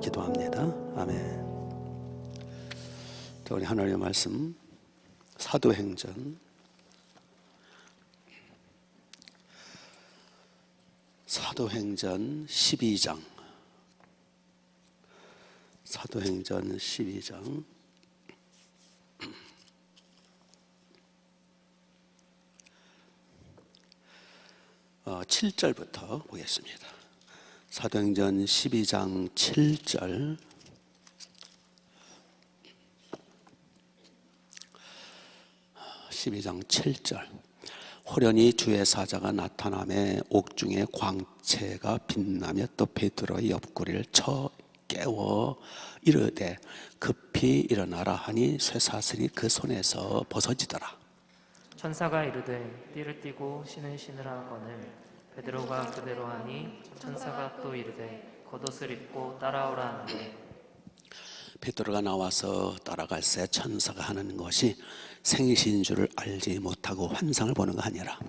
기도합니다. 아멘. 우리 하나님의 말씀 사도행전 12장 사도행전 12장 7절부터 보겠습니다. 사도행전 12장 7절. 호련히 주의 사자가 나타나매 옥중에 광채가 빛나며 또 베드로의 옆구리를 쳐 깨워 이르되 급히 일어나라 하니 쇠사슬이 그 손에서 벗어지더라. 천사가 이르되 띠를 띠고 신을 신으라 하거늘 베드로가 그대로 하니 천사가 또 이르되 겉옷을 입고 따라오라 하는데 베드로가 나와서 따라갈새 천사가 하는 것이 생신 줄을 알지 못하고 환상을 보는 거 아니라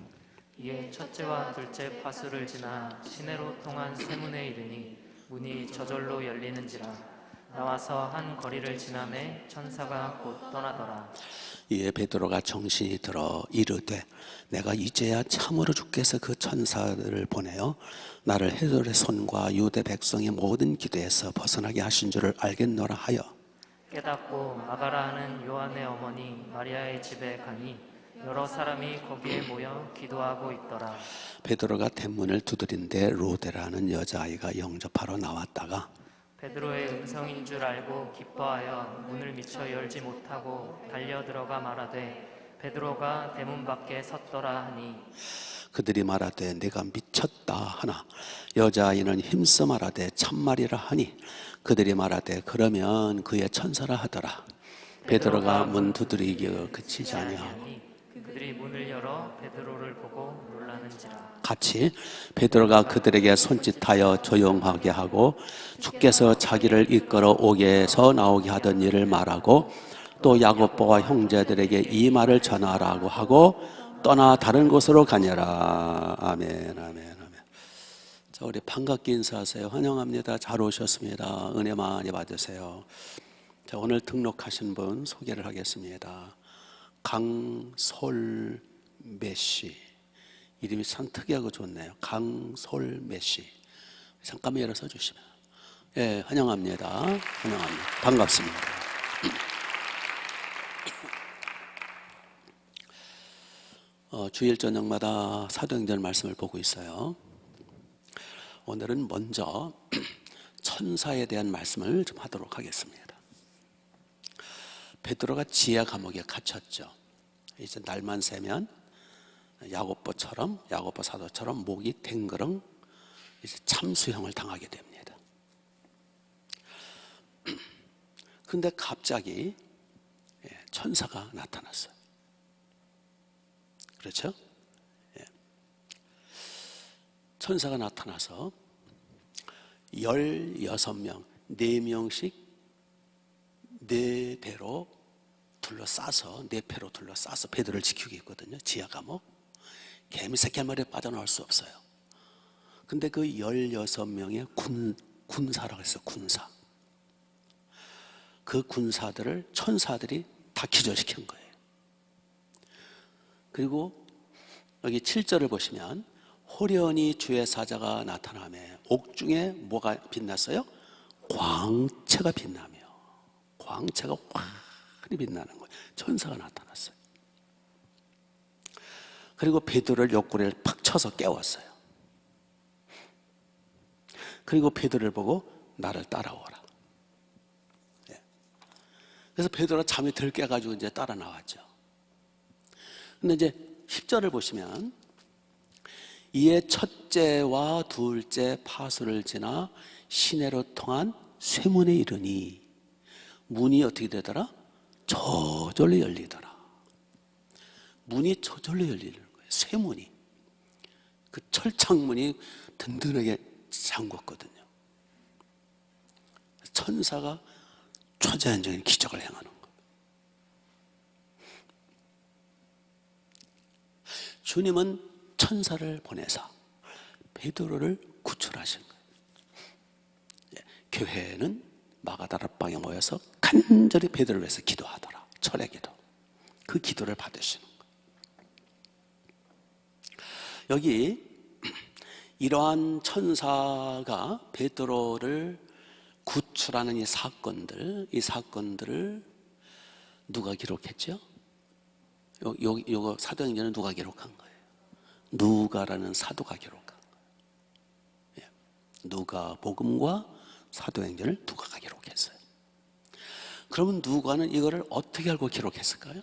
이에 첫째와 둘째 파수를 지나 시내로 통한 쇠문에 이르니 문이 저절로 열리는지라 나와서 한 거리를 지나매 천사가 곧 떠나더라. 이에 베드로가 정신이 들어 이르되 내가 이제야 참으로 주께서 그 천사들을 보내어 나를 헤롯의 손과 유대 백성의 모든 기도에서 벗어나게 하신 줄을 알겠노라 하여 깨닫고 마가라 하는 요한의 어머니 마리아의 집에 가니 여러 사람이 거기에 모여 기도하고 있더라. 베드로가 대문을 두드린데 로데라는 여자아이가 영접하러 나왔다가 베드로의 음성인 줄 알고 기뻐하여 문을 미처 열지 못하고 달려들어가 말하되 베드로가 대문 밖에 섰더라 하니 그들이 말하되 내가 미쳤다 하나 여자아이는 힘써 말하되 참말이라 하니 그들이 말하되 그러면 그의 천사라 하더라. 베드로가 문 두드리기가 그치지 아니하고 그들이 문을 열어 베드로를 보고 놀라는지라. 같이 베드로가 그들에게 손짓하여 조용하게 하고 주께서 자기를 이끌어 옥에서 나오게 하던 일을 말하고 또 야고보와 형제들에게 이 말을 전하라고 하고 떠나 다른 곳으로 가니라. 아멘, 아멘, 아멘. 자, 우리 반갑게 인사하세요. 환영합니다. 잘 오셨습니다. 은혜 많이 받으세요. 자, 오늘 등록하신 분 소개를 하겠습니다. 강솔매 씨. 이름이 참 특이하고 좋네요. 강솔매 씨. 잠깐만 열어서 주시면. 예, 환영합니다. 환영합니다. 반갑습니다. 주일 저녁마다 사도행전 말씀을 보고 있어요. 오늘은 먼저 천사에 대한 말씀을 좀 하도록 하겠습니다. 베드로가 지하 감옥에 갇혔죠. 이제 날만 새면 야고보 사도처럼 목이 댕그렁 이제 참수형을 당하게 됩니다. 그런데 갑자기 천사가 나타났어요. 그렇죠? 천사가 나타나서 16명, 4명씩 4배로 둘러싸서 4패로 둘러싸서 베드로를 지키고 있거든요. 지하 감옥. 개미 새끼 한 마리에 빠져나올 수 없어요. 근데 그 16명의 군사라고 했어요. 군사. 그 군사들을 천사들이 다 기절시킨 거예요. 그리고 여기 7절을 보시면 호련히 주의 사자가 나타나매 옥중에 뭐가 빛났어요? 광채가 빛나며 광채가 환히 빛나는 거예요. 천사가 나타났어요. 그리고 베드로를 옆구리를 팍 쳐서 깨웠어요. 그리고 베드로를 보고 나를 따라오라. 그래서 베드로가 잠이 덜 깨가지고 이제 따라 나왔죠. 근데 이제 10절을 보시면 이에 첫째와 둘째 파수를 지나 시내로 통한 쇠문에 이르니 문이 어떻게 되더라? 저절로 열리더라. 문이 저절로 열리는 거예요. 쇠문이. 그 철창문이 든든하게 잠궜거든요. 천사가 초자연적인 기적을 행하는 거예요. 주님은 천사를 보내사 베드로를 구출하신 거예요. 교회는 마가다락방에 모여서 간절히 베드로를 위해서 기도하더라. 철의 기도. 그 기도를 받으시는 거예요. 여기 이러한 천사가 베드로를 구출하는 이 사건들을 누가 기록했죠? 요거 사도행전은 누가 기록한 거예요? 누가라는 사도가 기록한 거예요. 누가복음과 사도행전을 누가가 기록했어요. 그러면 누가는 이거를 어떻게 알고 기록했을까요?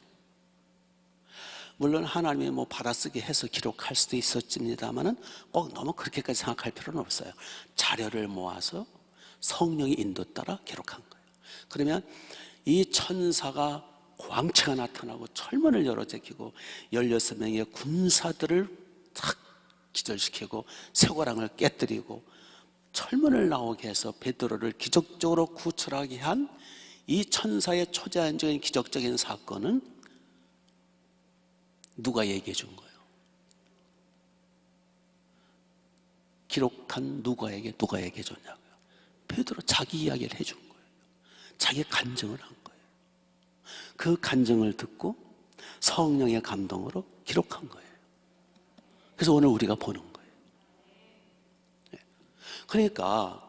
물론 하나님이 뭐 받아쓰기 해서 기록할 수도 있었습니다만은 꼭 너무 그렇게까지 생각할 필요는 없어요. 자료를 모아서 성령의 인도 따라 기록한 거예요. 그러면 이 천사가 광채가 나타나고 철문을 열어 제끼고 16명의 군사들을 탁 기절시키고 쇠고랑을 깨뜨리고 철문을 나오게 해서 베드로를 기적적으로 구출하게 한 이 천사의 초자연적인 기적적인 사건은 누가 얘기해 준 거예요? 기록한 누가에게 누가 얘기해 줬냐고요? 베드로 자기 이야기를 해준 거예요. 자기 간증을 한 거예요. 그 간증을 듣고 성령의 감동으로 기록한 거예요. 그래서 오늘 우리가 보는 거예요. 그러니까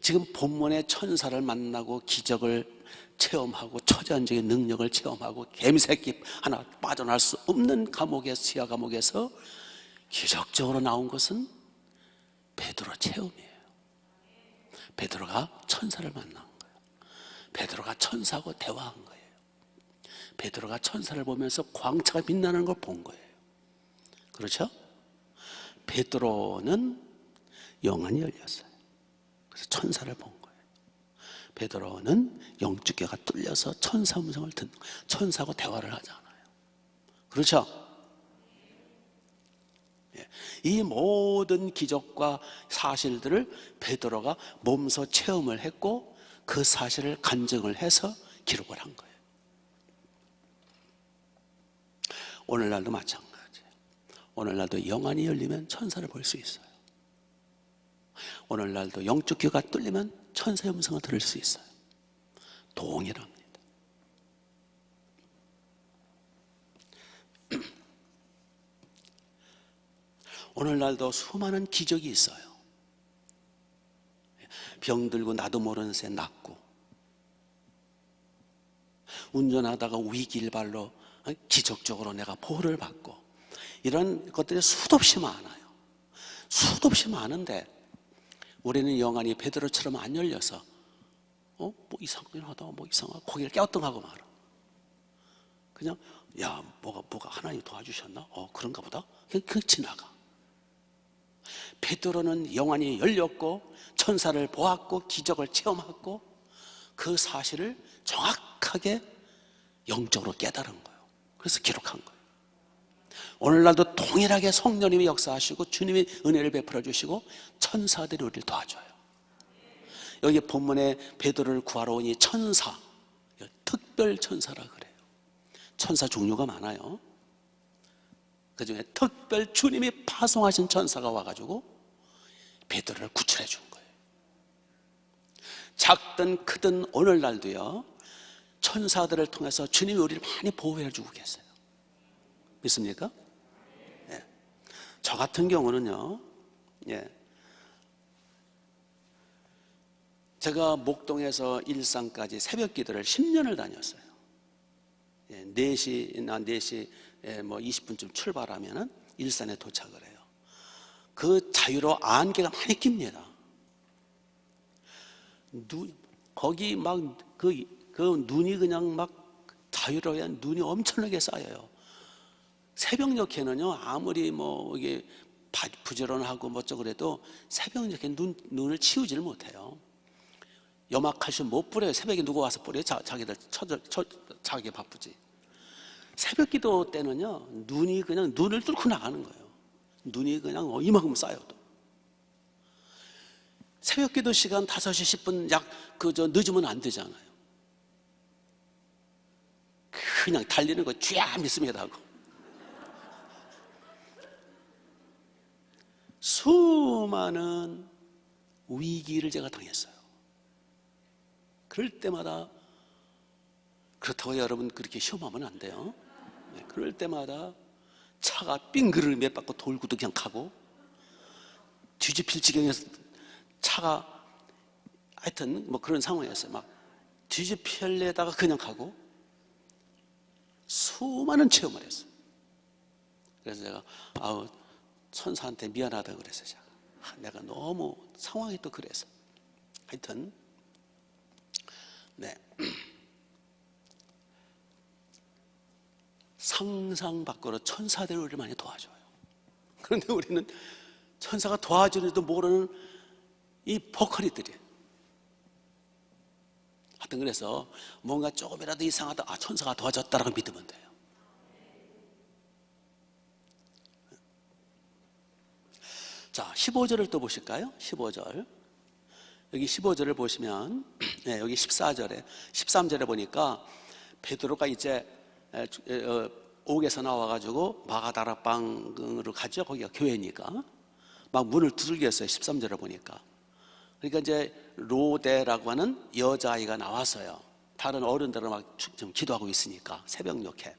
지금 본문의 천사를 만나고 기적을 체험하고 초자연적인 능력을 체험하고 개미새끼 하나 빠져나갈 수 없는 감옥에서, 지하 감옥에서 기적적으로 나온 것은 베드로 체험이에요. 베드로가 천사를 만난 거예요. 베드로가 천사하고 대화한 거예요. 베드로가 천사를 보면서 광채가 빛나는 걸 본 거예요. 그렇죠? 베드로는 영안이 열렸어요. 그래서 천사를 본 거예요. 베드로는 영주께가 뚫려서 천사 음성을 듣는 거예요. 천사하고 대화를 하잖아요. 그렇죠? 이 모든 기적과 사실들을 베드로가 몸소 체험을 했고 그 사실을 간증을 해서 기록을 한 거예요. 오늘날도 마찬가지예요. 오늘날도 영안이 열리면 천사를 볼 수 있어요. 오늘날도 영적 귀가 뚫리면 천사의 음성을 들을 수 있어요. 동일합니다. 오늘날도 수많은 기적이 있어요. 병들고 나도 모르는 새 낫고, 운전하다가 위기일발로 기적적으로 내가 보호를 받고, 이런 것들이 수도 없이 많아요. 수도 없이 많은데 우리는 영안이 베드로처럼 안 열려서 뭐 이상하긴 하다, 뭐 이상하다, 고개를 깨우뚱하고 말아. 그냥 야 뭐가 하나님 도와주셨나? 그런가 보다. 그냥 지나가. 베드로는 영안이 열렸고 천사를 보았고 기적을 체험했고 그 사실을 정확하게 영적으로 깨달은 거예요. 그래서 기록한 거예요. 오늘날도 동일하게 성령님이 역사하시고 주님이 은혜를 베풀어 주시고 천사들이 우리를 도와줘요. 여기 본문에 베드로를 구하러 온 이 천사, 특별 천사라 그래요. 천사 종류가 많아요. 그 중에 특별 주님이 파송하신 천사가 와가지고 베드로를 구출해 준 거예요. 작든 크든 오늘날도요 천사들을 통해서 주님이 우리를 많이 보호해 주고 계세요. 믿습니까? 네. 저 같은 경우는요, 제가 목동에서 일산까지 새벽 기도를 10년을 다녔어요. 4시나 4시 뭐 20분쯤 출발하면은 일산에 도착을 해요. 그 자유로 안개가 많이 낍니다. 거기 막 그 눈이 그냥 막 자유로워야 눈이 엄청나게 쌓여요. 새벽녘에는요, 아무리 뭐 이게 부지런하고 뭐저 그래도 새벽녘에 눈을 치우지를 못해요. 염화칼슘 못 뿌려요. 새벽에 누구 와서 뿌려요? 자기들 자기 바쁘지. 새벽 기도 때는요, 눈이 그냥 눈을 뚫고 나가는 거예요. 눈이 그냥 이만큼 쌓여도. 새벽 기도 시간 5시 10분 늦으면 안 되잖아요. 그냥 달리는 거 쥐야 믿습니다 하고. 수많은 위기를 제가 당했어요. 그럴 때마다, 그렇다고 여러분 그렇게 시험하면 안 돼요. 그럴 때마다 차가 빙그를 몇 바퀴 돌고도 그냥 가고, 뒤집힐 지경에서 차가, 하여튼 뭐 그런 상황이었어요. 막 뒤집힐래다가 그냥 가고, 수많은 체험을 했어요. 그래서 제가 천사한테 미안하다고 그랬어요. 제가 내가 너무 상황이 또 그래서, 하여튼 네. 상상 밖으로 천사들이 우리를 많이 도와줘요. 그런데 우리는 천사가 도와주는지도 모르는 이 버커리들이에요. 하여튼 그래서 뭔가 조금이라도 이상하다, 천사가 도와줬다라고 믿으면 돼요. 자, 15절을 또 보실까요? 15절. 여기 15절을 보시면, 네, 여기 14절에, 13절에 보니까 베드로가 이제 옥에서 나와가지고 마가다락방으로 가죠. 거기가 교회니까. 막 문을 두들겨 했어요. 13절에 보니까. 그러니까 이제 로데라고 하는 여자아이가 나왔어요. 다른 어른들은 막 좀 기도하고 있으니까, 새벽녘에.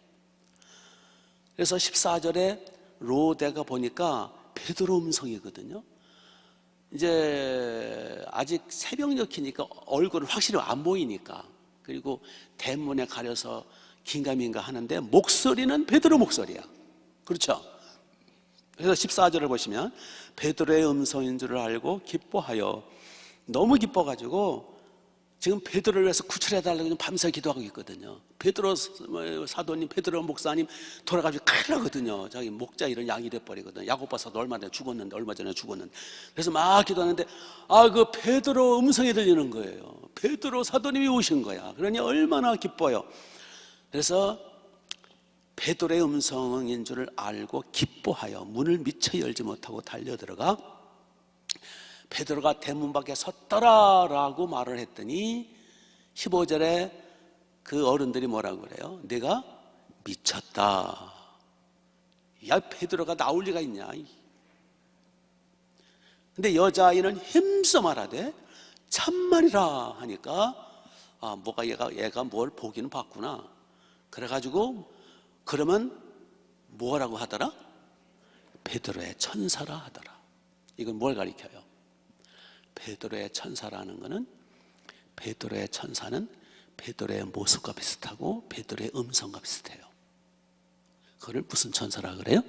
그래서 14절에 로데가 보니까 베드로 음성이거든요. 이제 아직 새벽녘이니까 얼굴은 확실히 안 보이니까, 그리고 대문에 가려서 긴가민가 하는데 목소리는 베드로 목소리야. 그렇죠? 그래서 14절을 보시면 베드로의 음성인 줄을 알고 기뻐하여, 너무 기뻐가지고 지금 베드로를 위해서 구출해달라고 밤새 기도하고 있거든요. 베드로 사도님, 베드로 목사님 돌아가지고 큰일 나거든요. 자기 목자 이런 양이 돼버리거든요. 야고보 사도 얼마 전에 죽었는데. 그래서 막 기도하는데 그 베드로 음성이 들리는 거예요. 베드로 사도님이 오신 거야. 그러니 얼마나 기뻐요. 그래서 베드로의 음성인 줄을 알고 기뻐하여 문을 미처 열지 못하고 달려들어가 베드로가 대문 밖에 섰더라라고 말을 했더니 15절에 그 어른들이 뭐라고 그래요? 내가 미쳤다. 야, 베드로가 나올 리가 있냐? 근데 여자아이는 힘써 말하되 참말이라 하니까 뭐가 얘가 뭘 보기는 봤구나. 그래가지고 그러면 뭐라고 하더라? 베드로의 천사라 하더라. 이건 뭘 가리켜요? 베드로의 천사라는 것은, 베드로의 천사는 베드로의 모습과 비슷하고 베드로의 음성과 비슷해요. 그걸 무슨 천사라 그래요?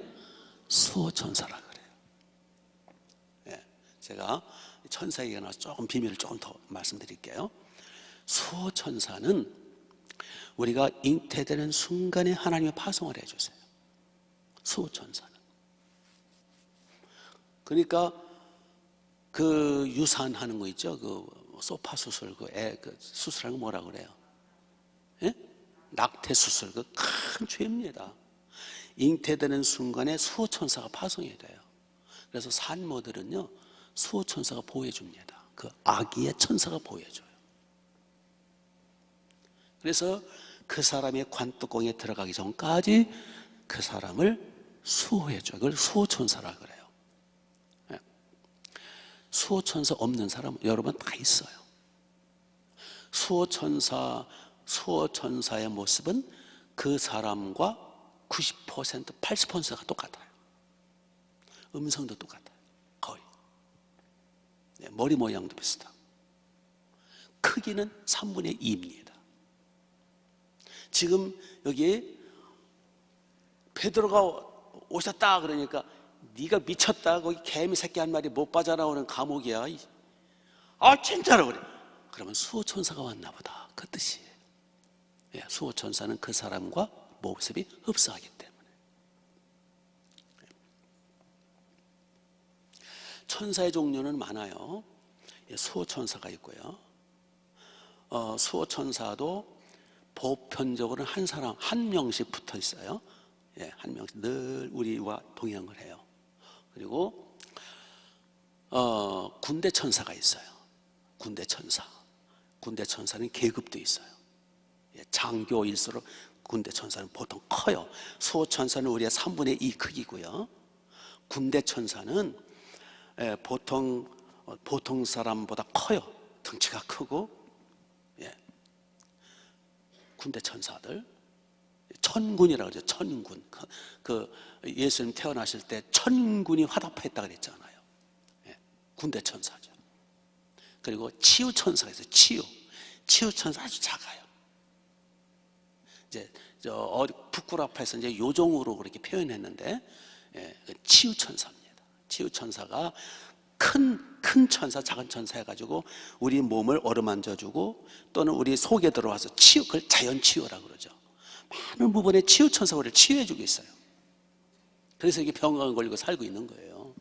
수호천사라 그래요. 예, 제가 천사에게 나와서 조금 비밀을 조금 더 말씀드릴게요. 수호천사는 우리가 잉태되는 순간에 하나님의 파송을 해주세요. 수호천사는. 그러니까 그 유산하는 거 있죠. 그 소파 수술, 그 수술하는 거 뭐라 그래요? 예? 낙태 수술, 그 큰 죄입니다. 잉태되는 순간에 수호천사가 파송이 돼요. 그래서 산모들은요, 수호천사가 보호해줍니다. 그 아기의 천사가 보호해줘요. 그래서 그 사람의 관뚜껑에 들어가기 전까지 그 사람을 수호해줘요. 그걸 수호천사라 그래요. 수호천사 없는 사람 여러분 다 있어요. 수호천사의 모습은 그 사람과 90%, 80%가 똑같아요. 음성도 똑같아요. 거의. 머리 모양도 비슷하고. 크기는 3분의 2입니다. 지금 여기 베드로가 오셨다 그러니까 네가 미쳤다. 거기 개미 새끼 한 마리 못 빠져나오는 감옥이야. 진짜로 그래. 그러면 수호천사가 왔나 보다. 그 뜻이에요. 예, 수호천사는 그 사람과 모습이 흡사하기 때문에. 천사의 종류는 많아요. 수호천사가 있고요. 수호천사도 보편적으로 한 명씩 붙어 있어요. 예, 한 명씩 늘 우리와 동행을 해요. 그리고 군대 천사가 있어요. 군대 천사는 계급도 있어요. 예, 장교일수록 군대 천사는 보통 커요. 수호 천사는 우리의 3분의 2 크기고요. 군대 천사는 보통 사람보다 커요. 덩치가 크고 예. 군대 천사들, 천군이라고 그러죠. 천군. 그 예수님 태어나실 때 천군이 화답했다 그랬잖아요. 예. 군대 천사죠. 그리고 치유 천사가 있어요. 치유 천사 아주 작아요. 이제 북구라파에서 이제 요종으로 그렇게 표현했는데, 예, 치유 천사입니다. 치유 천사가 큰 천사, 작은 천사 해가지고 우리 몸을 어루만져주고 또는 우리 속에 들어와서 그걸 자연 치유라고 그러죠. 많은 부분에 치유 천사가 우리를 치유해주고 있어요. 그래서 이게 병원 걸리고 살고 있는 거예요.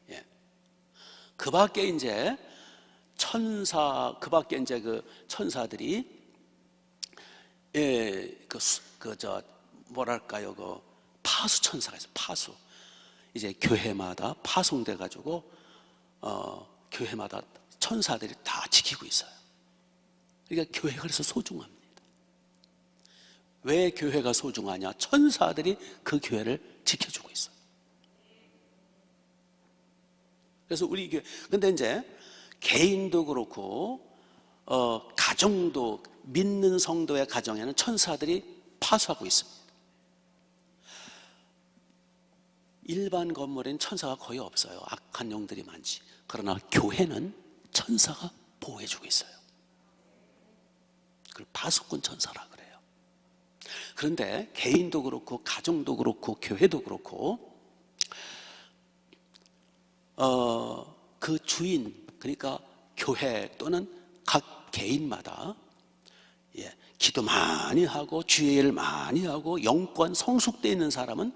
예. 그 밖에 이제 그 천사들이, 예, 뭐랄까요, 파수 천사가 있어요. 파수. 이제 교회마다 파송돼가지고, 교회마다 천사들이 다 지키고 있어요. 그러니까 교회가 그래서 소중합니다. 왜 교회가 소중하냐? 천사들이 그 교회를 지켜주고 있어요. 그래서 우리 교회, 근데 이제 개인도 그렇고, 가정도, 믿는 성도의 가정에는 천사들이 파수하고 있습니다. 일반 건물에는 천사가 거의 없어요. 악한 영들이 많지. 그러나 교회는 천사가 보호해주고 있어요. 그걸 파수꾼 천사라 그래요. 그런데 개인도 그렇고 가정도 그렇고 교회도 그렇고, 그 주인, 그러니까 교회 또는 각 개인마다, 예, 기도 많이 하고 주의 일 많이 하고 영권 성숙되어 있는 사람은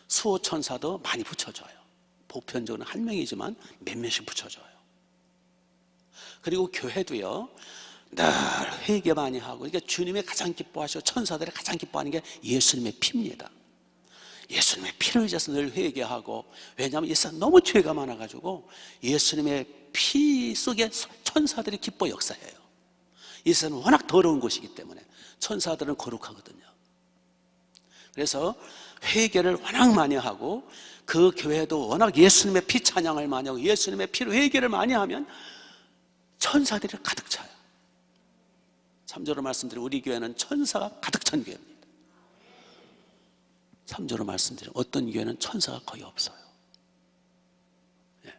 수호 천사도 많이 붙여줘요. 보편적으로는 한 명이지만 몇몇씩 붙여줘요. 그리고 교회도요, 늘 회개 많이 하고, 그러니까 주님이 가장 기뻐하시고 천사들이 가장 기뻐하는 게 예수님의 피입니다. 예수님의 피를 위해서 늘 회개하고, 왜냐하면 이 세상 너무 죄가 많아가지고 예수님의 피 속에 천사들이 기뻐 역사해요. 이 세상은 워낙 더러운 곳이기 때문에 천사들은 거룩하거든요. 그래서 회개를 워낙 많이 하고, 그 교회도 워낙 예수님의 피 찬양을 많이 하고 예수님의 피로 회개를 많이 하면 천사들이 가득 차요. 참조로 말씀드리면 우리 교회는 천사가 가득 찬 교회입니다. 참조로 말씀드리면 어떤 교회는 천사가 거의 없어요. 예.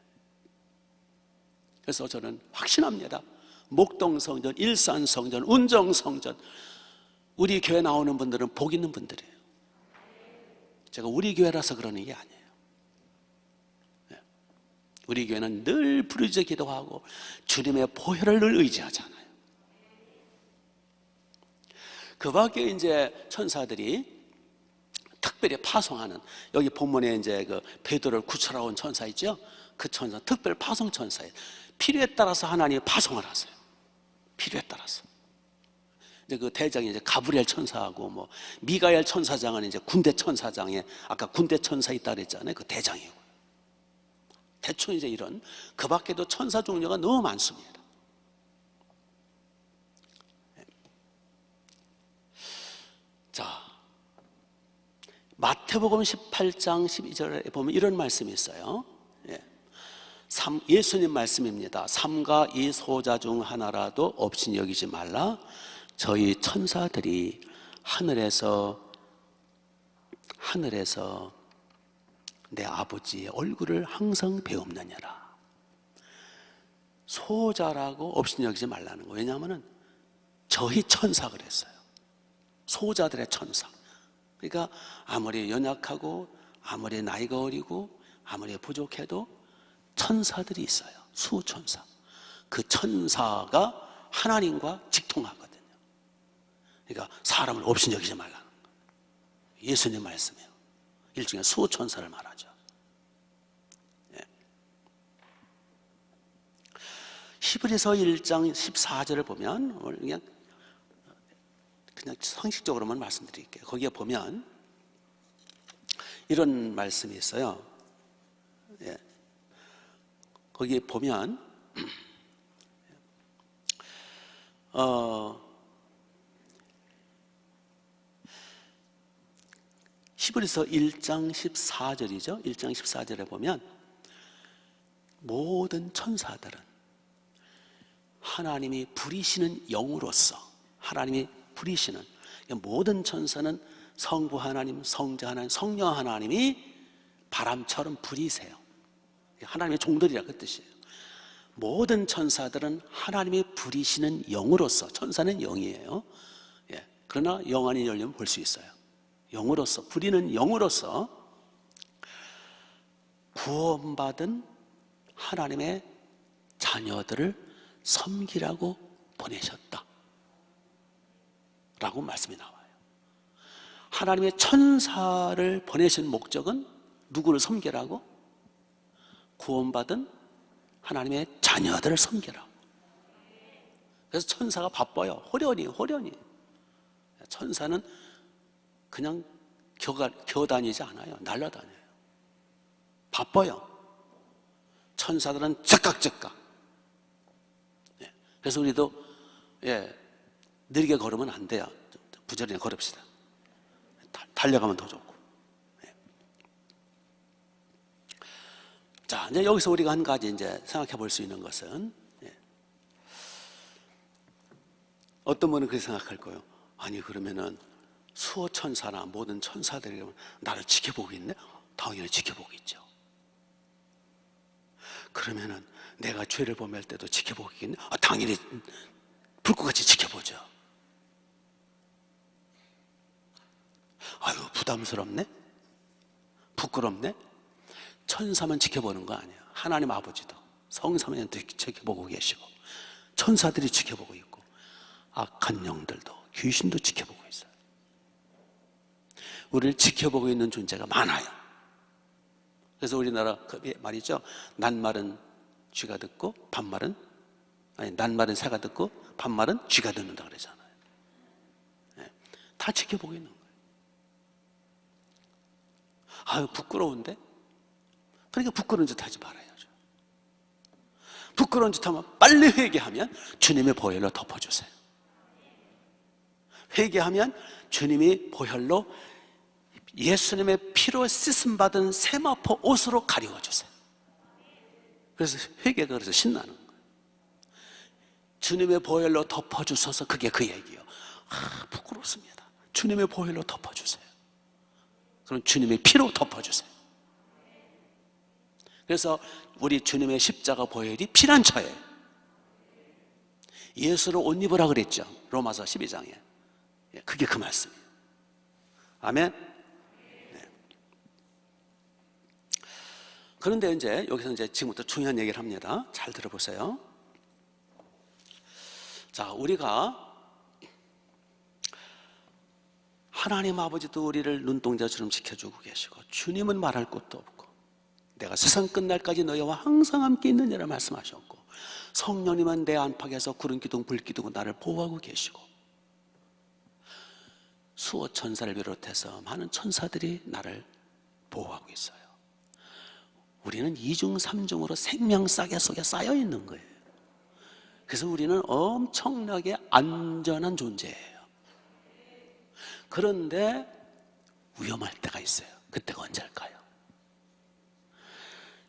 그래서 저는 확신합니다. 목동성전, 일산성전, 운정성전, 우리 교회 나오는 분들은 복 있는 분들이에요. 제가 우리 교회라서 그러는 게 아니에요. 예. 우리 교회는 늘 부르짖어 기도하고 주님의 보혈을 늘 의지하잖아요. 그 밖에 이제 천사들이 특별히 파송하는, 여기 본문에 이제 그 베드로를 구출하러 온 천사 있죠? 그 천사, 특별 파송 천사예요. 필요에 따라서 하나님이 파송을 하세요. 필요에 따라서. 이제 그 대장이 이제 가브리엘 천사하고, 뭐 미가엘 천사장은 이제 군대 천사장에, 아까 군대 천사 있다 그랬잖아요. 그 대장이고. 대충 이제 이런, 그 밖에도 천사 종류가 너무 많습니다. 자, 마태복음 18장 12절에 보면 이런 말씀이 있어요. 예수님 말씀입니다. 삼가 이 소자 중 하나라도 없이 여기지 말라. 저희 천사들이 하늘에서 내 아버지의 얼굴을 항상 배움느니라. 소자라고 없이 여기지 말라는 거예요. 왜냐하면 저희 천사 그랬어요. 소자들의 천사. 그러니까 아무리 연약하고 아무리 나이가 어리고 아무리 부족해도 천사들이 있어요. 수천사. 그 천사가 하나님과 직통하거든요. 그러니까 사람을 없이 여기지 말라는 거예요. 예수님 말씀이에요. 일종의 수천사를 말하죠. 예. 히브리서 1장 14절을 보면, 오늘 그냥 상식적으로만 말씀드릴게요. 거기에 보면 이런 말씀이 있어요. 예. 거기에 보면 히브리서 1장 14절이죠. 1장 14절에 보면 모든 천사들은 하나님이 부리시는 영으로서, 하나님이 부리시는 모든 천사는 성부 하나님, 성자 하나님, 성령 하나님이 바람처럼 부리세요. 하나님의 종들이라 그 뜻이에요. 모든 천사들은 하나님이 부리시는 영으로서, 천사는 영이에요. 예, 그러나 영안이 열리면 볼 수 있어요. 영으로서, 부리는 영으로서 구원받은 하나님의 자녀들을 섬기라고 보내셨다 라고 말씀이 나와요. 하나님의 천사를 보내신 목적은 누구를 섬기라고? 구원받은 하나님의 자녀들을 섬기라고. 그래서 천사가 바빠요. 호련히. 천사는 그냥 겨다니지 않아요. 날아다녀요. 바빠요. 천사들은 즉각. 그래서 우리도 느리게 걸으면 안 돼요. 부지런히 걸읍시다. 달려가면 더 좋고. 자, 이제 여기서 우리가 한 가지 이제 생각해 볼 수 있는 것은, 어떤 분은 그렇게 생각할 거예요. 아니, 그러면은 수호천사나 모든 천사들이 나를 지켜보고 있네? 당연히 지켜보고 있죠. 그러면은 내가 죄를 범할 때도 지켜보고 있겠네? 당연히 불꽃같이 지켜보죠. 아유, 부담스럽네? 부끄럽네? 천사만 지켜보는 거 아니에요. 하나님 아버지도, 성삼위도 지켜보고 계시고, 천사들이 지켜보고 있고, 악한 영들도, 귀신도 지켜보고 있어요. 우리를 지켜보고 있는 존재가 많아요. 그래서 우리나라 말이죠. 낱말은 쥐가 듣고 낱말은 새가 듣고 반말은 쥐가 듣는다 그러잖아요. 다 지켜보고 있는 거예요. 아유, 부끄러운데? 그러니까 부끄러운 짓 하지 말아야죠. 부끄러운 짓 하면 빨리 회개하면 주님의 보혈로 덮어주세요. 회개하면 주님이 보혈로 예수님의 피로 씻음받은 세마포 옷으로 가리워주세요. 그래서 회개가 그래서 신나는 거예요. 주님의 보혈로 덮어주셔서, 그게 그 얘기예요. 부끄럽습니다. 주님의 보혈로 덮어주세요. 그럼 주님의 피로 덮어주세요. 그래서 우리 주님의 십자가 보혈이 피난처예요. 예수를 옷 입으라 그랬죠. 로마서 12장에. 그게 그 말씀이에요. 아멘. 네. 그런데 이제 여기서 이제 지금부터 중요한 얘기를 합니다. 잘 들어보세요. 자, 우리가 하나님 아버지도 우리를 눈동자처럼 지켜주고 계시고, 주님은 말할 것도 없고, 내가 세상 끝날까지 너희와 항상 함께 있느니라 말씀하셨고, 성령님은 내 안팎에서 구름 기둥 불 기둥으로 나를 보호하고 계시고, 수호 천사를 비롯해서 많은 천사들이 나를 보호하고 있어요. 우리는 이중 삼중으로 생명싸개 속에 쌓여 있는 거예요. 그래서 우리는 엄청나게 안전한 존재예요. 그런데 위험할 때가 있어요. 그때가 언제일까요?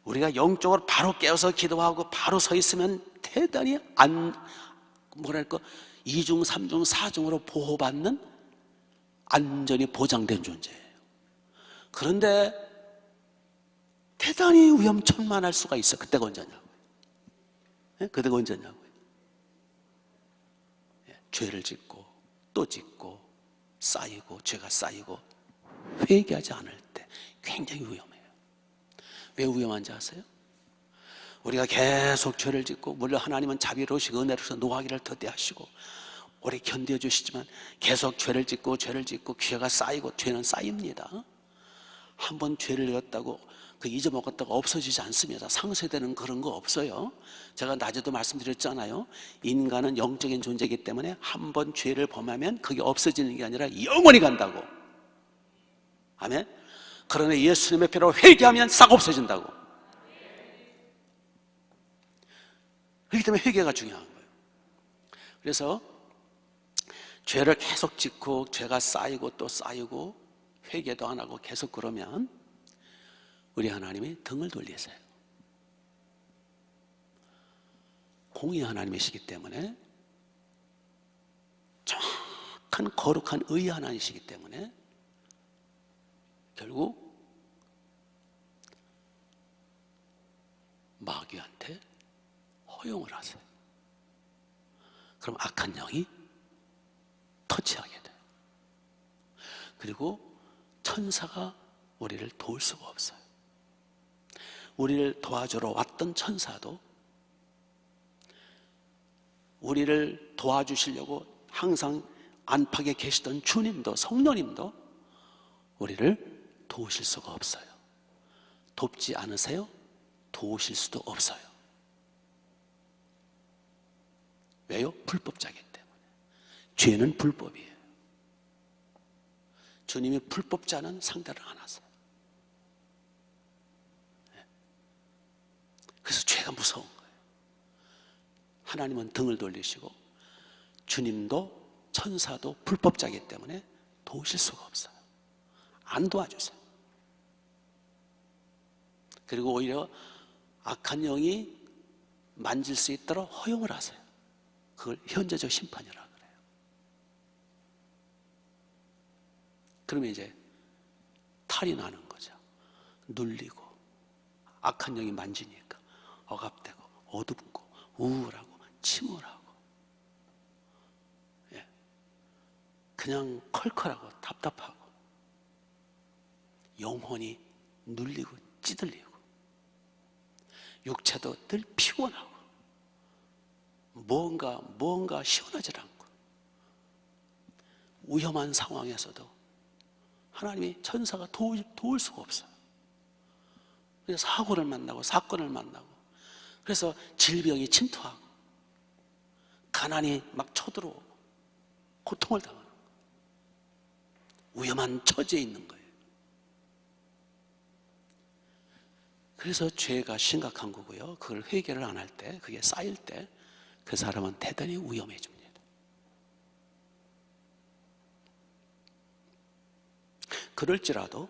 우리가 영적으로 바로 깨어서 기도하고 바로 서 있으면 대단히 이중 삼중 사중으로 보호받는 안전이 보장된 존재예요. 그런데 대단히 위험천만할 수가 있어. 그때가 언제냐고요. 그때가 언제냐고요. 죄를 짓고 또 짓고 쌓이고, 죄가 쌓이고 회개하지 않을 때 굉장히 위험해요. 왜 위험한지 아세요? 우리가 계속 죄를 짓고, 물론 하나님은 자비로우시고 은혜로서 노하기를 더디하시고 오래 견뎌주시지만, 계속 죄를 짓고 죄가 쌓이고, 죄는 쌓입니다. 한번 죄를 지었다고 그 잊어먹었다가 없어지지 않습니다. 상쇄되는 그런 거 없어요. 제가 낮에도 말씀드렸잖아요. 인간은 영적인 존재이기 때문에 한번 죄를 범하면 그게 없어지는 게 아니라 영원히 간다고. 아멘. 그러나 예수님의 피로 회개하면 싹 없어진다고. 그렇기 때문에 회개가 중요한 거예요. 그래서 죄를 계속 짓고 죄가 쌓이고 또 쌓이고 회개도 안 하고 계속 그러면 우리 하나님이 등을 돌리세요. 공의 하나님이시기 때문에, 정확한 거룩한 의의 하나님이시기 때문에 결국 마귀한테 허용을 하세요. 그럼 악한 영이 터치하게 돼요. 그리고 천사가 우리를 도울 수가 없어요. 우리를 도와주러 왔던 천사도, 우리를 도와주시려고 항상 안팎에 계시던 주님도, 성령님도 우리를 도우실 수가 없어요. 돕지 않으세요? 도우실 수도 없어요. 왜요? 불법자이기 때문에. 죄는 불법이에요. 주님이 불법자는 상대를 안 하세요. 그래서 죄가 무서운 거예요. 하나님은 등을 돌리시고 주님도 천사도 불법자이기 때문에 도우실 수가 없어요. 안 도와주세요. 그리고 오히려 악한 영이 만질 수 있도록 허용을 하세요. 그걸 현재적 심판이라고 그래요. 그러면 이제 탈이 나는 거죠. 눌리고 악한 영이 만지니까 억압되고 어둡고 우울하고 침울하고, 그냥 컬컬하고 답답하고 영혼이 눌리고 찌들리고 육체도 늘 피곤하고 뭔가 시원하지 않고 위험한 상황에서도 하나님이 천사가 도울 수가 없어요. 그래서 사고를 만나고 사건을 만나고, 그래서 질병이 침투하고 가난이 막 쳐들어오고 고통을 당하는 거예요. 위험한 처지에 있는 거예요. 그래서 죄가 심각한 거고요. 그걸 회개를 안 할 때, 그게 쌓일 때 그 사람은 대단히 위험해집니다. 그럴지라도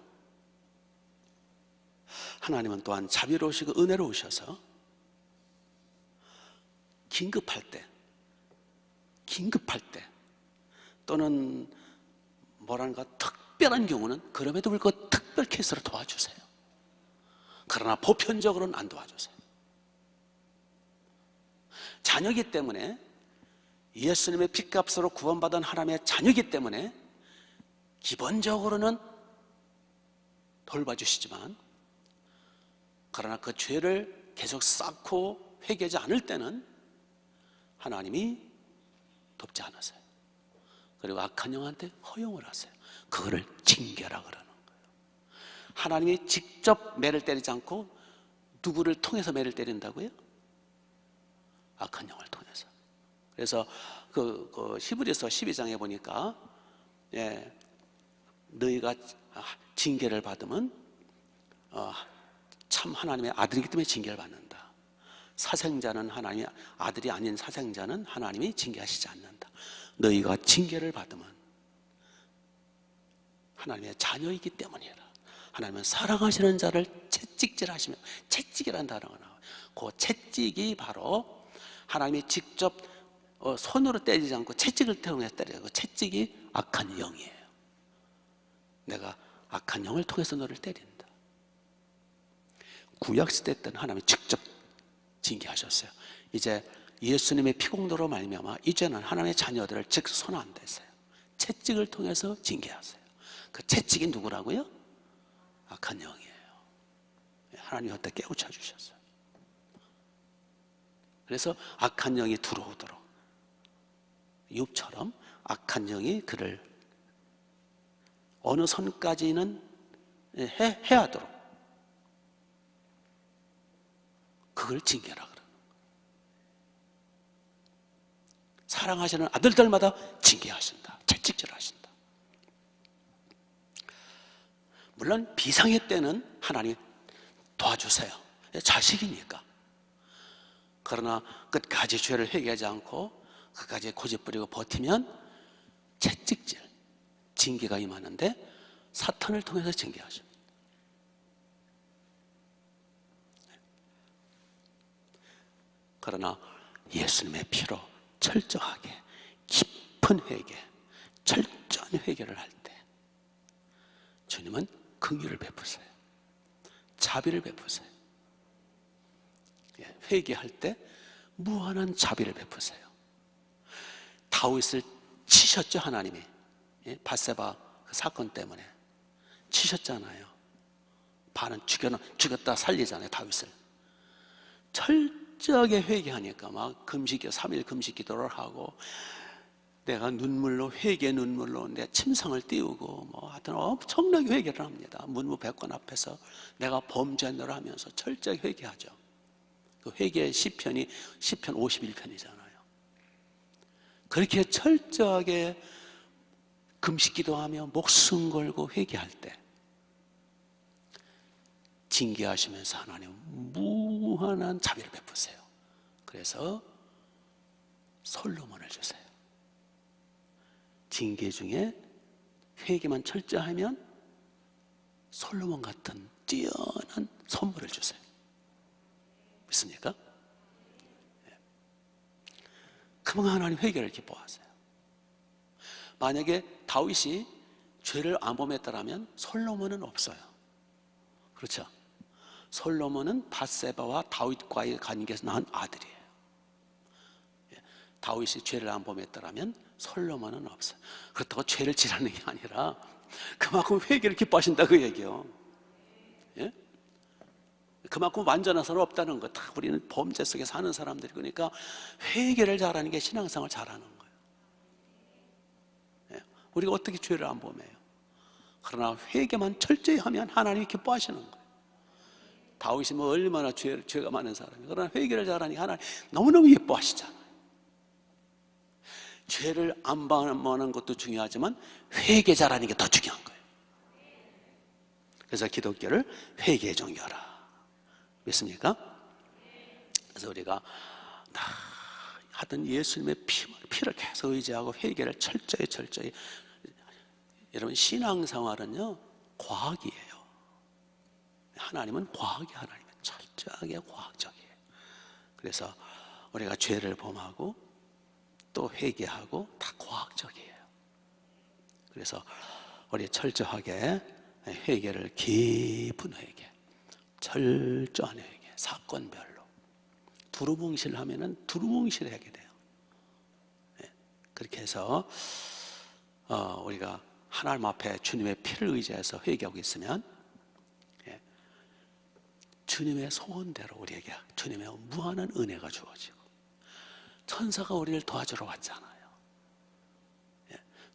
하나님은 또한 자비로우시고 은혜로우셔서 긴급할 때 또는 뭐랄까 특별한 경우는 그럼에도 불구하고 특별 케이스로 도와주세요. 그러나 보편적으로는 안 도와주세요. 자녀이기 때문에, 예수님의 핏값으로 구원받은 하나님의 자녀이기 때문에 기본적으로는 돌봐주시지만, 그러나 그 죄를 계속 쌓고 회개하지 않을 때는 하나님이 돕지 않으세요. 그리고 악한 영한테 허용을 하세요. 그거를 징계라 그러는 거예요. 하나님이 직접 매를 때리지 않고 누구를 통해서 매를 때린다고요? 악한 영을 통해서. 그래서 그 히브리서 12장에 보니까, 너희가 징계를 받으면 참 하나님의 아들이기 때문에 징계를 받는다. 사생자는 하나님의 아들이 아닌 사생자는 하나님이 징계하시지 않는다. 너희가 징계를 받으면 하나님의 자녀이기 때문이라. 하나님은 사랑하시는 자를 채찍질하시며, 채찍이라는 단어가 나와요. 그 채찍이 바로 하나님이 직접 손으로 때리지 않고 채찍을 통해서 때려요. 그 채찍이 악한 영이에요. 내가 악한 영을 통해서 너를 때린다. 구약시대 때는 하나님이 직접 징계하셨어요. 이제 예수님의 피공로로 말미암아 이제는 하나님의 자녀들을 즉 손 안 대세요. 채찍을 통해서 징계하세요. 그 채찍이 누구라고요? 악한 영이에요. 하나님이 그때 깨우쳐 주셨어요. 그래서 악한 영이 들어오도록, 욥처럼 악한 영이 그를 어느 선까지는 해하도록 그걸 징계라 그러는 거예요. 사랑하시는 아들들마다 징계하신다. 채찍질하신다. 물론 비상의 때는 하나님 도와주세요. 자식이니까. 그러나 끝까지 죄를 회개하지 않고 끝까지 고집부리고 버티면 채찍질, 징계가 임하는데 사탄을 통해서 징계하십니다. 그러나 예수님의 피로 철저하게 깊은 회개, 철저한 회개를 할 때 주님은 긍휼을 베푸세요. 자비를 베푸세요. 회개할 때 무한한 자비를 베푸세요. 다윗을 치셨죠, 하나님이. 밧세바 그 사건 때문에 치셨잖아요. 반은 죽였다 살리잖아요, 다윗을. 철저하게 회개하니까 막 3일 금식 기도를 하고, 내가 눈물로, 회개 눈물로 내 침상을 띄우고, 뭐 하여튼 엄청나게 회개를 합니다. 문무백관 앞에서 내가 범죄노를 하면서 철저하게 회개하죠. 그 회개의 시편이 시편 51편이잖아요. 그렇게 철저하게 금식 기도하며 목숨 걸고 회개할 때 징계하시면서 하나님 무한한 자비를 베푸세요. 그래서 솔로몬을 주세요. 징계 중에 회개만 철저하면 솔로몬 같은 뛰어난 선물을 주세요. 믿습니까? 그만 하나님 회개를 기뻐하세요. 만약에 다윗이 죄를 안 범했다라면 솔로몬은 없어요. 그렇죠? 솔로몬은 밧세바와 다윗과의 관계에서 낳은 아들이에요. 다윗이 죄를 안 범했다라면 솔로몬은 없어요. 그렇다고 죄를 지라는 게 아니라 그만큼 회개를 기뻐하신다 그 얘기예요. 예? 그만큼 완전한 사람 없다는 거. 다 우리는 범죄 속에 사는 사람들이, 그러니까 회개를 잘하는 게 신앙생활을 잘하는 거예요. 예? 우리가 어떻게 죄를 안 범해요? 그러나 회개만 철저히 하면 하나님이 기뻐하시는 거예요. 다윗이 뭐 얼마나 죄가 많은 사람이에요. 그러나 회개를 잘하니 하나님 너무너무 예뻐하시잖아요. 죄를 안 범하는 것도 중요하지만 회개 잘하는 게 더 중요한 거예요. 그래서 기독교를 회개의 종교라. 믿습니까? 그래서 우리가 다 하던 예수님의 피를 계속 의지하고 회개를 철저히. 여러분, 신앙생활은요 과학이에요. 하나님은 과학이에요. 하나님은 철저하게 과학적이에요. 그래서 우리가 죄를 범하고 또 회개하고 다 과학적이에요. 그래서 우리 철저하게 회개를, 깊은 회개, 철저한 회개, 사건별로 두루뭉실 하면은 두루뭉실 하게 돼요. 그렇게 해서 우리가 하나님 앞에 주님의 피를 의지해서 회개하고 있으면 주님의 소원대로 우리에게 주님의 무한한 은혜가 주어지고, 천사가 우리를 도와주러 왔잖아요.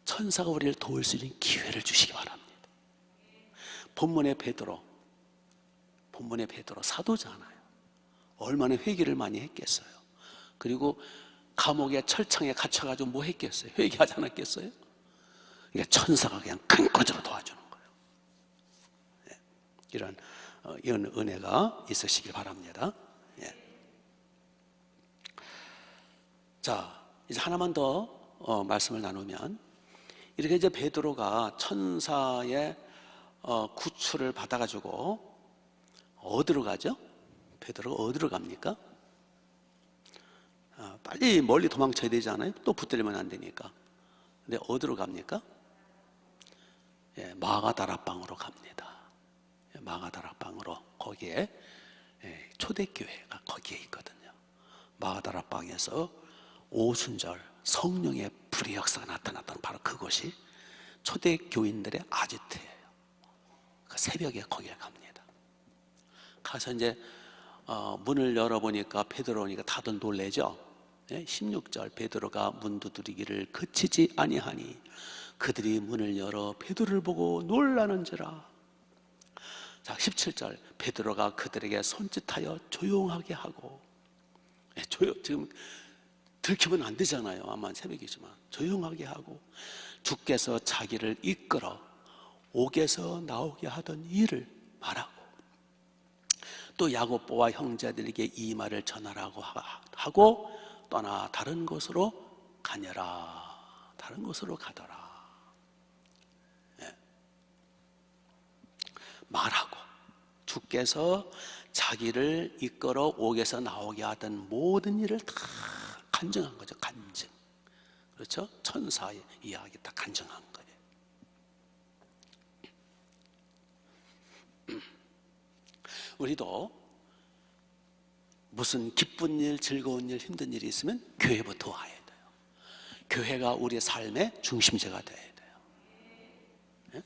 천사가 우리를 도울 수 있는 기회를 주시기 바랍니다. 본문의 베드로 사도잖아요. 얼마나 회개를 많이 했겠어요. 그리고 감옥에 철창에 갇혀가지고 뭐 했겠어요? 회개하지 않았겠어요? 그러니까 천사가 그냥 큰 거저로 도와주는 거예요. 이런 은혜가 있으시길 바랍니다. 자, 이제 하나만 더 말씀을 나누면, 이렇게 이제 베드로가 천사의 구출을 받아가지고 어디로 가죠? 베드로가 어디로 갑니까? 빨리 멀리 도망쳐야 되잖아요. 또 붙들리면 안 되니까. 근데 어디로 갑니까? 마가다라방으로 갑니다. 마가다라방으로. 거기에 초대교회가 거기에 있거든요. 마가다라방에서 오순절 성령의 불의 역사가 나타났던 바로 그곳이 초대교인들의 아지트예요. 그 새벽에 거기에 갑니다. 가서 이제 문을 열어보니까 베드로니까 다들 놀래죠. 16절, 베드로가 문 두드리기를 그치지 아니하니 그들이 문을 열어 베드로를 보고 놀라는지라. 자, 17절, 베드로가 그들에게 손짓하여 조용하게 하고, 지금 들키면 안 되잖아요. 아마 새벽이지만 조용하게 하고, 주께서 자기를 이끌어 옥에서 나오게 하던 일을 말하고, 또 야고보와 형제들에게 이 말을 전하라고 하고 떠나 다른 곳으로 가녀라. 다른 곳으로 가더라. 말하고, 주께서 자기를 이끌어 옥에서 나오게 하던 모든 일을 다 간증한 거죠. 간증. 그렇죠? 천사의 이야기 다 간증한 거예요. 우리도 무슨 기쁜 일, 즐거운 일, 힘든 일이 있으면 교회부터 와야 돼요. 교회가 우리의 삶의 중심제가 돼야 돼요. 예?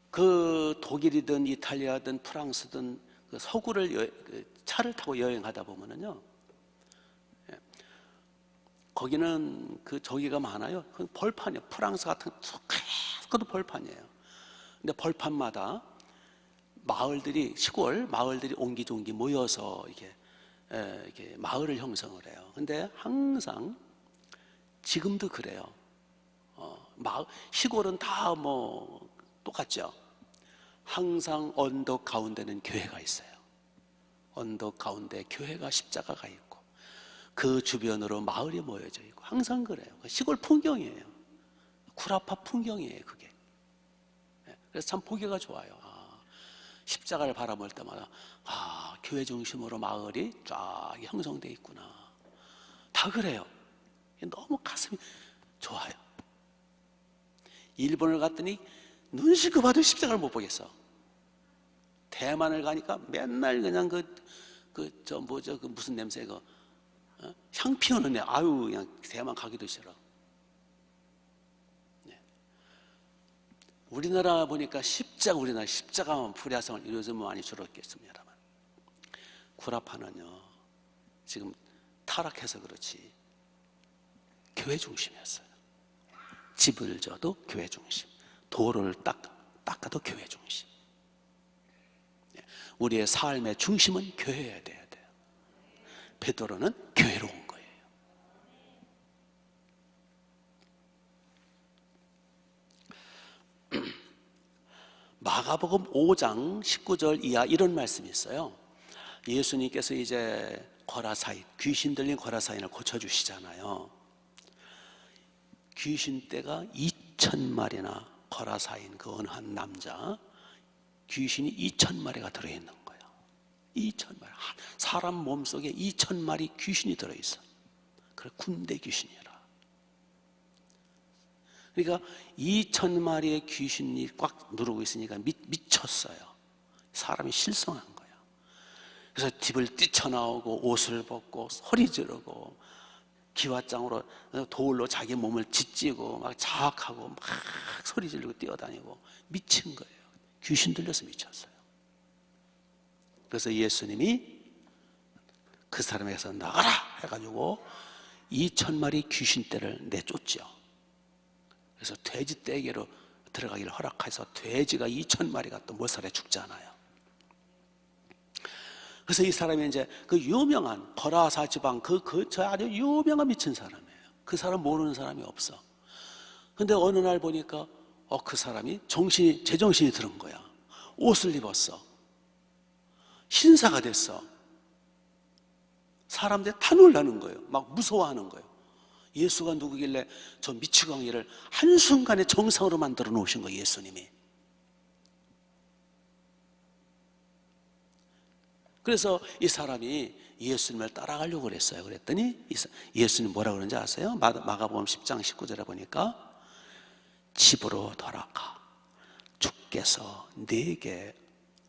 그 독일이든 이탈리아든 프랑스든 그 서구를 차를 타고 여행하다 보면은요, 예, 거기는 그 저기가 많아요. 그 벌판이에요. 프랑스 같은 그도 벌판이에요. 근데 벌판마다 마을들이, 시골 마을들이 옹기종기 모여서 이렇게 마을을 형성을 해요. 근데 항상 지금도 그래요. 시골은 다 뭐 똑같죠. 항상 언덕 가운데는 교회가 있어요. 언덕 가운데 교회가 십자가가 있고 그 주변으로 마을이 모여져 있고 항상 그래요. 시골 풍경이에요. 구라파 풍경이에요, 그게. 그래서 참 보기가 좋아요. 십자가를 바라볼 때마다 교회 중심으로 마을이 쫙 형성되어 있구나. 다 그래요. 너무 가슴이 좋아요. 일본을 갔더니 눈 씻고 봐도 십자가를 못 보겠어. 대만을 가니까 맨날 그냥 무슨 냄새, 향 피우는 애. 그냥 대만 가기도 싫어. 우리나라 보니까 우리나라 십자가만 불야성을 요즘은 많이 줄었겠습니다만, 구라파는요 지금 타락해서 그렇지 교회 중심이었어요. 집을 져도 교회 중심, 도로를 닦아도 교회 중심. 우리의 삶의 중심은 교회여야 돼요. 베드로는 교회로 온 거예요. 마가복음 5장 19절 이하 이런 말씀이 있어요. 예수님께서 이제 귀신 들린 거라사인을 고쳐주시잖아요. 귀신떼가 2,000마리나, 거라사인 그 어느 한 남자 귀신이 2,000마리가 들어있는 거예요. 2,000마리. 사람 몸속에 2,000마리 귀신이 들어있어. 그래, 군대 귀신이라. 그러니까 2,000마리의 귀신이 꽉 누르고 있으니까 미쳤어요. 사람이 실성한 거예요. 그래서 집을 뛰쳐나오고 옷을 벗고 소리 지르고 기와장으로 돌로 자기 몸을 짓지고 막 자학하고 막 소리 지르고 뛰어다니고 미친 거예요. 귀신 들려서 미쳤어요. 그래서 예수님이 그 사람에게서 나가라 해가지고 2,000마리 귀신떼를 내쫓죠. 그래서 돼지 떼개로 들어가기를 허락해서 돼지가 2,000마리가 또 몰살해 죽잖아요. 그래서 이 사람이 이제 그 유명한 거라사 지방 저 아주 유명한 미친 사람이에요. 그 사람 모르는 사람이 없어. 근데 어느 날 보니까 그 사람이 제정신이 들은 거야. 옷을 입었어. 신사가 됐어. 사람들이 다 놀라는 거예요. 막 무서워하는 거예요. 예수가 누구길래 저 미치광이를 한순간에 정상으로 만들어 놓으신 거예요, 예수님이. 그래서 이 사람이 예수님을 따라가려고 그랬어요. 그랬더니 예수님 뭐라 그러는지 아세요? 마가복음 10장 19절에 보니까 집으로 돌아가 주께서 네게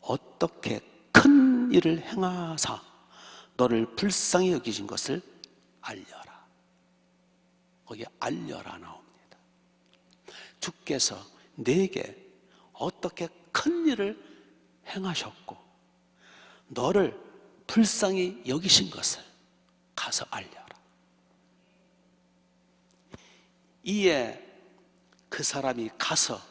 어떻게 큰 일을 행하사 너를 불쌍히 여기신 것을 알려라. 거기에 알려라 나옵니다. 주께서 네게 어떻게 큰 일을 행하셨고 너를 불쌍히 여기신 것을 가서 알려라. 이에 그 사람이 가서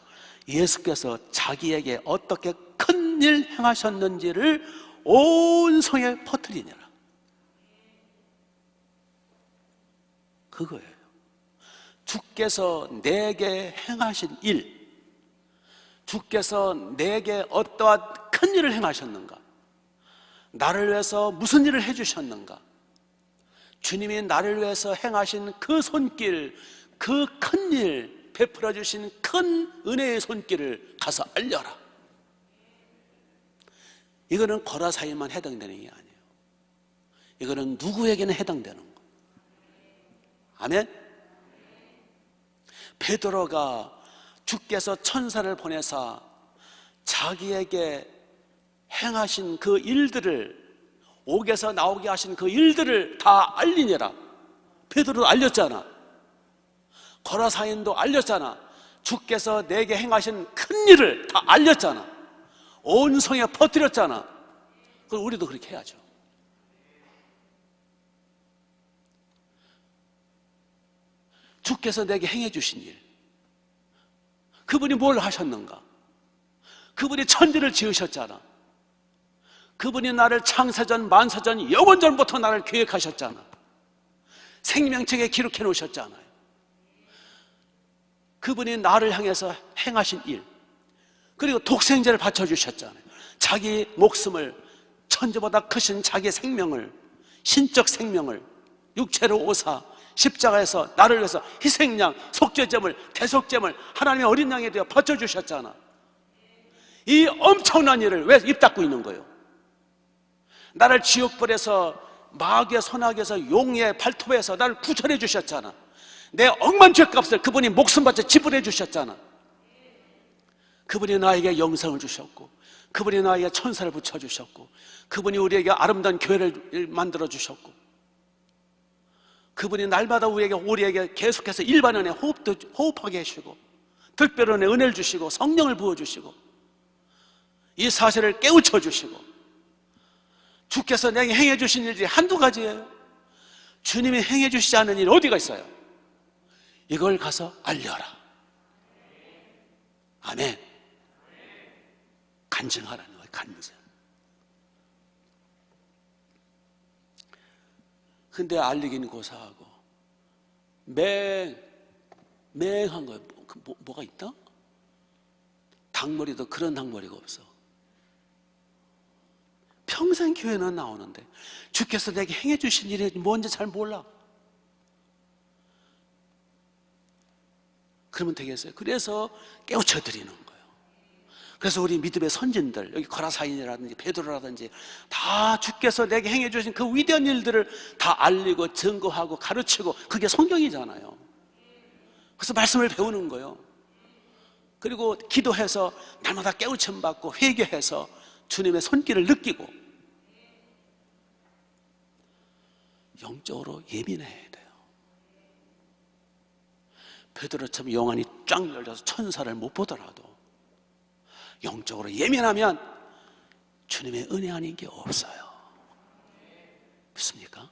예수께서 자기에게 어떻게 큰 일 행하셨는지를 온 성에 퍼뜨리니라. 그거예요. 주께서 내게 행하신 일, 주께서 내게 어떠한 큰 일을 행하셨는가, 나를 위해서 무슨 일을 해주셨는가, 주님이 나를 위해서 행하신 그 손길, 그 큰 일, 베풀어 주신 큰 은혜의 손길을 가서 알려라. 이거는 거라사인만 해당되는 게 아니에요. 이거는 누구에게나 해당되는 거. 아멘. 베드로가 주께서 천사를 보내사 자기에게 행하신 그 일들을, 옥에서 나오게 하신 그 일들을 다 알리니라. 베드로도 알렸잖아. 고라사인도 알렸잖아. 주께서 내게 행하신 큰 일을 다 알렸잖아. 온 성에 퍼뜨렸잖아. 그럼 우리도 그렇게 해야죠. 주께서 내게 행해 주신 일, 그분이 뭘 하셨는가? 그분이 천지를 지으셨잖아. 그분이 나를 창세전 만세전 영원전부터 나를 계획하셨잖아. 생명책에 기록해 놓으셨잖아요. 그분이 나를 향해서 행하신 일, 그리고 독생자를 바쳐주셨잖아요. 자기 목숨을, 천지보다 크신 자기 생명을, 신적 생명을 육체로 오사 십자가에서 나를 위해서 희생양, 속죄제물, 대속제물, 하나님의 어린 양에 되어 바쳐주셨잖아. 이 엄청난 일을 왜 입 닫고 있는 거예요? 나를 지옥불에서, 마귀의 손아귀에서, 용의 발톱에서 나를 구출해 주셨잖아. 내 억만 죄값을 그분이 목숨 바쳐 지불해 주셨잖아. 그분이 나에게 영생을 주셨고, 그분이 나에게 천사를 붙여주셨고, 그분이 우리에게 아름다운 교회를 만들어 주셨고, 그분이 날마다 우리에게 계속해서 일반은혜 호흡하게 해주시고, 특별한 은혜를 주시고, 성령을 부어주시고, 이 사실을 깨우쳐 주시고, 주께서 내게 행해 주신 일들이 한두 가지예요. 주님이 행해 주시지 않은 일 어디가 있어요? 이걸 가서 알려라. 아멘. 간증하라는 거예요. 간증. 근데 알리긴 고사하고 맹한 거예요. 뭐가 있다? 닭머리도 그런 닭머리가 없어. 평생 교회는 나오는데 주께서 내게 행해 주신 일이 뭔지 잘 몰라. 그러면 되겠어요? 그래서 깨우쳐 드리는 거예요. 그래서 우리 믿음의 선진들, 여기 고라사인이라든지 베드로라든지 다 주께서 내게 행해 주신 그 위대한 일들을 다 알리고 증거하고 가르치고, 그게 성경이잖아요. 그래서 말씀을 배우는 거예요. 그리고 기도해서 날마다 깨우침 받고 회개해서 주님의 손길을 느끼고 영적으로 예민해야 돼요. 베드로처럼 영안이 쫙 열려서 천사를 못 보더라도 영적으로 예민하면 주님의 은혜 아닌 게 없어요. 믿습니까?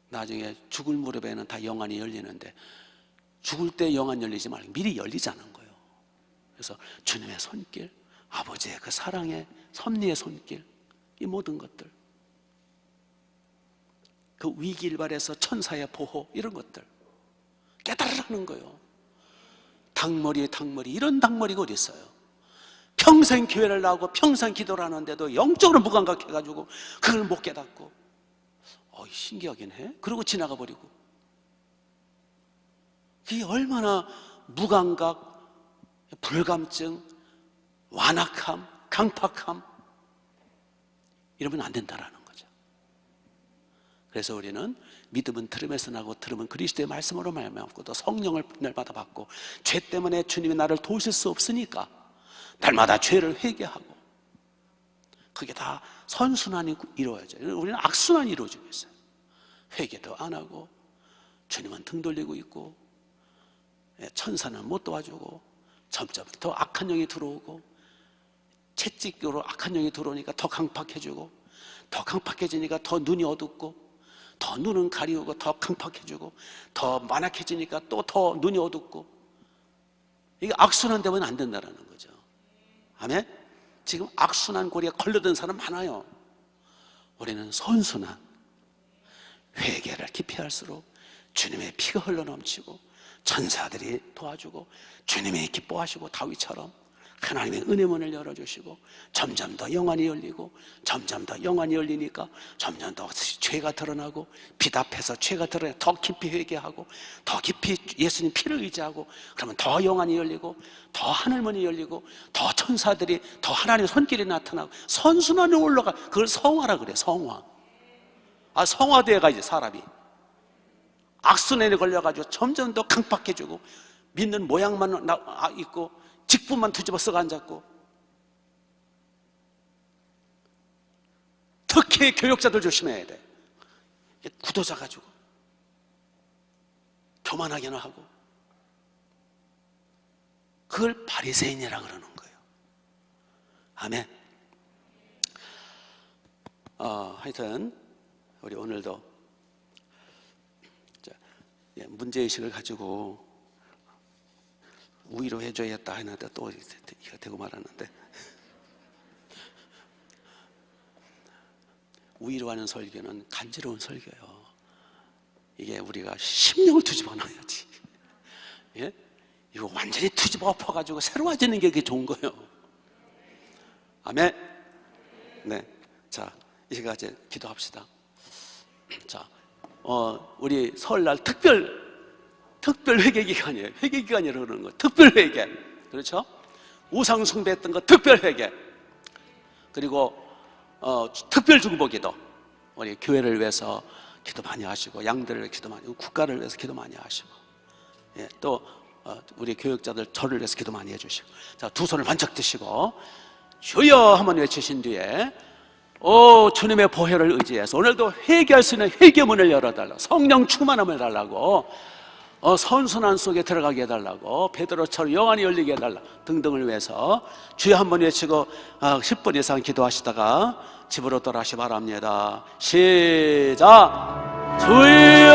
나중에 죽을 무렵에는 다 영안이 열리는데 죽을 때 영안 열리지 말고 미리 열리자는 거예요. 그래서 주님의 손길, 아버지의 그 사랑의 섭리의 손길, 이 모든 것들, 그 위기일발에서 천사의 보호, 이런 것들 깨달으라는 거예요. 닭머리 이런 닭머리가 어디 있어요? 평생 교회를 나오고 평생 기도를 하는데도 영적으로 무감각해가지고 그걸 못 깨닫고, 신기하긴 해. 그러고 지나가 버리고. 그게 얼마나 무감각, 불감증, 완악함, 강팍함, 이러면 안 된다라는 거죠. 그래서 우리는 믿음은 들음에서 나고 들음은 그리스도의 말씀으로 말미암고 또 성령을 날마다 받고, 죄 때문에 주님이 나를 도우실 수 없으니까 날마다 죄를 회개하고, 그게 다 선순환이 이루어져요. 우리는 악순환이 이루어지고 있어요. 회개도 안 하고 주님은 등 돌리고 있고, 천사는 못 도와주고, 점점 더 악한 영이 들어오고, 채찍으로 악한 영이 들어오니까 더 강팍해지고, 더 강팍해지니까 더 눈이 어둡고, 더 눈은 가리우고 더 강팍해지고, 더 만악해지니까 또 더 눈이 어둡고, 이게 악순환 되면 안 된다는 거죠. 아멘? 지금 악순환 고리에 걸려든 사람 많아요. 우리는 선순환, 회개를 깊이 할수록 주님의 피가 흘러넘치고 천사들이 도와주고 주님이 기뻐하시고 다윗처럼 하나님의 은혜 문을 열어주시고 점점 더 영안이 열리고 점점 더 영안이 열리니까 점점 더 죄가 드러나고 비답해서 죄가 드러나 더 깊이 회개하고 더 깊이 예수님 피를 의지하고 그러면 더 영안이 열리고 더 하늘문이 열리고 더 천사들이 더 하나님의 손길이 나타나고 선순환에 올라가. 그걸 성화라 그래. 성화. 성화되어 가야지. 사람이 악순환에 걸려가지고 점점 더 강팍해지고 믿는 모양만 있고 직분만 뒤집어 쓰고 앉았고, 특히 교역자들 조심해야 돼. 굳어져 가지고 교만하게나 하고, 그걸 바리새인이라 그러는 거예요. 아멘. 하여튼 우리 오늘도 문제의식을 가지고 우위로 해줘야겠다 했는데 또 이거 되고 말았는데, 우위로 하는 설교는 간지러운 설교예요. 이게 우리가 심령을 뒤집어 놔야지. 예? 이거 완전히 뒤집어 엎어가지고 새로워지는 게 그게 좋은 거예요. 아멘. 네. 자, 이 시간 이제 기도합시다. 자, 우리 설날 특별 회개 기간이에요. 회개 기간이라고 그러는 거예요. 특별 회개. 그렇죠? 우상 숭배했던 거 특별 회개. 그리고 특별 중보기도. 우리 교회를 위해서 기도 많이 하시고, 양들을 위해서 기도 많이 하시고, 국가를 위해서 기도 많이 하시고, 예, 또 우리 교역자들 저를 위해서 기도 많이 해주시고. 자, 두 손을 반짝 드시고 주여 한번 외치신 뒤에 주님의 보혈을 의지해서 오늘도 회개할 수 있는 회개문을 열어달라. 성령 충만함을 달라고, 선순환 속에 들어가게 해달라고, 베드로처럼 영안이 열리게 해달라 등등을 위해서 주여 한번 외치고 10분 이상 기도하시다가 집으로 돌아가시 바랍니다. 시작. 주여,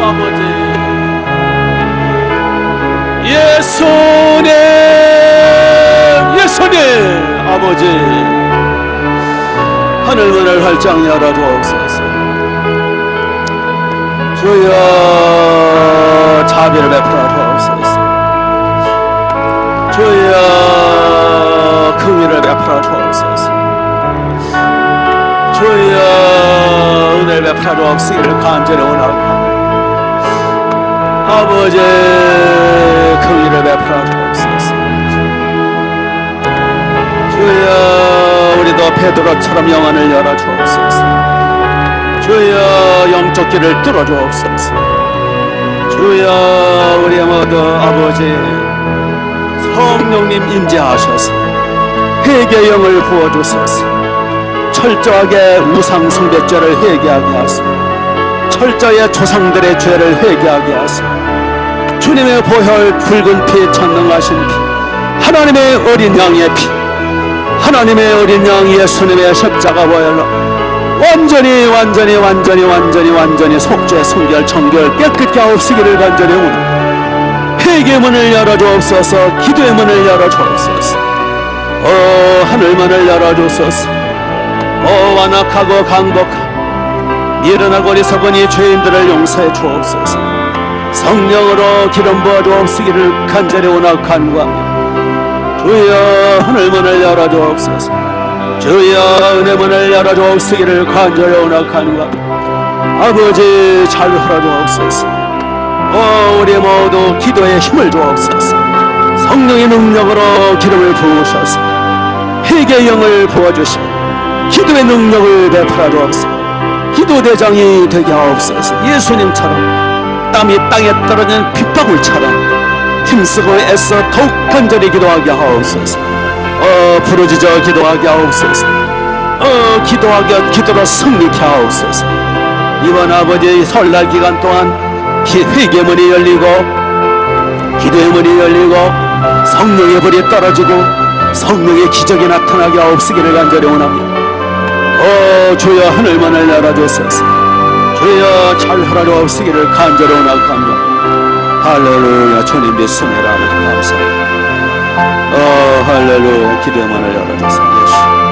아버지, 예수님, 아버지, 하늘문을 활짝 열어주옵소서. 주여, 자비를 베풀어 주옵소서. 주여, 긍휼을 베풀어 주옵소서. 주여, 은혜를 베풀어 주옵시기를 간절히 원하옵나이다. 아버지, 긍휼을 베풀어 주옵소서. 주여, 우리도 베드로처럼 영안을 열어 주옵소서. 주여, 영적 길을 뚫어 주옵소서. 주여, 우리 모두 아버지 성령님 임재하셔서 회개의 영을 부어주소서. 철저하게 우상 숭배죄를 회개하게 하소서. 철저히 조상들의 죄를 회개하게 하소서. 주님의 보혈 붉은 피, 전능하신 피, 하나님의 어린 양의 피, 하나님의 어린 양 예수님의 십자가 보혈로 완전히 속죄, 성결, 정결 깨끗게 하옵시기를 간절히 원합니다. 회개의 문을 열어주옵소서. 기도의 문을 열어주옵소서. 하늘문을 열어주소서. 완악하고 강복하고 미련하고 어리석은 이 죄인들을 용서해 주옵소서. 성령으로 기름 부어 주옵시기를 간절히 원하옵나이다. 주여, 하늘문을 열어주옵소서. 주여, 은혜문을 열어주옵시기를 간절히 원하옵나이다. 아버지, 잘 흘러주옵소서. 우리 모두 기도에 힘을 주옵소서. 성령의 능력으로 기름을 부으셔서 회개의 영을 부어주시고 기도의 능력을 베풀어 주옵소서. 기도대장이 되게 하옵소서. 예수님처럼 땀이 땅에 떨어지는 빗방울처럼 힘쓰고 애써 더욱 간절히 기도하게 하옵소서. 부르짖어 기도하게 하옵소서. 기도로 승리케 하옵소서. 이번 아버지 설날 기간 동안 회개문이 열리고 기도의 문이 열리고 성령의 불이 떨어지고 성령의 기적이 나타나게 하옵시기를 간절히 원합니다. 주여, 하늘문을 열어주소서. 주여, 잘 흘러주옵시기를 간절히 원하옵나이다. 할렐루야. 주님 믿습니다. 아버지 감사합니다. 할렐루야. 기도의 문을 열어주소서. 예수.